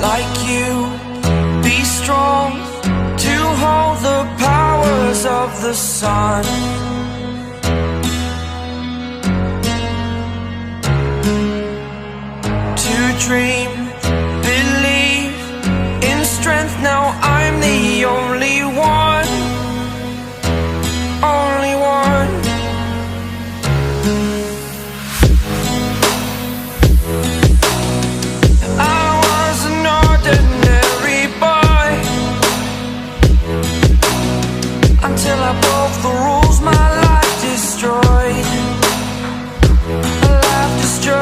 like you, be strong to hold the powers of the sun. To dream, believe in strength. Now I'm the only one, only one. I was an ordinary boy until I broke the rules, my life destroyed, a life destroyed.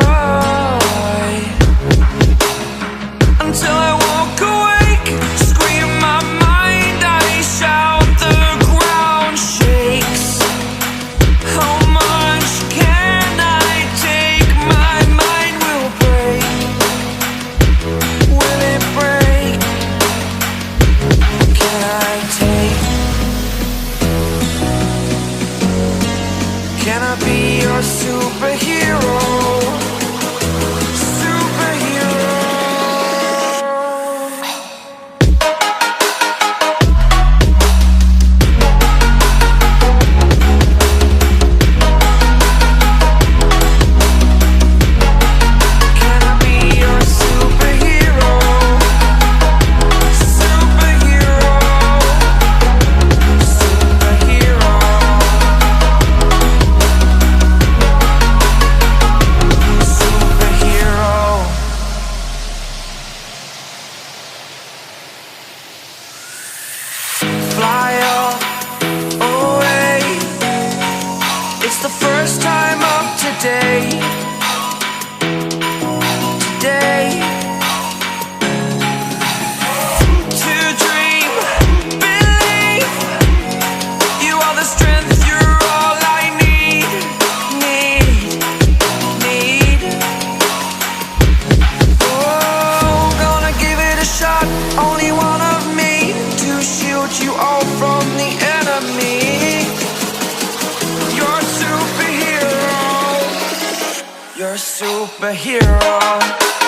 Until I walk awake, scream my mind, I shout, the ground shakes. How much can I take? My mind will break. Will it break? Can I take? Can I be your superhero? Fly away. It's the first time of today. Today. To dream, believe. You are the strength, you're all I need. Oh, gonna give it a shot. Only one of me to shield you all from the enemy. You're a superhero. You're a superhero.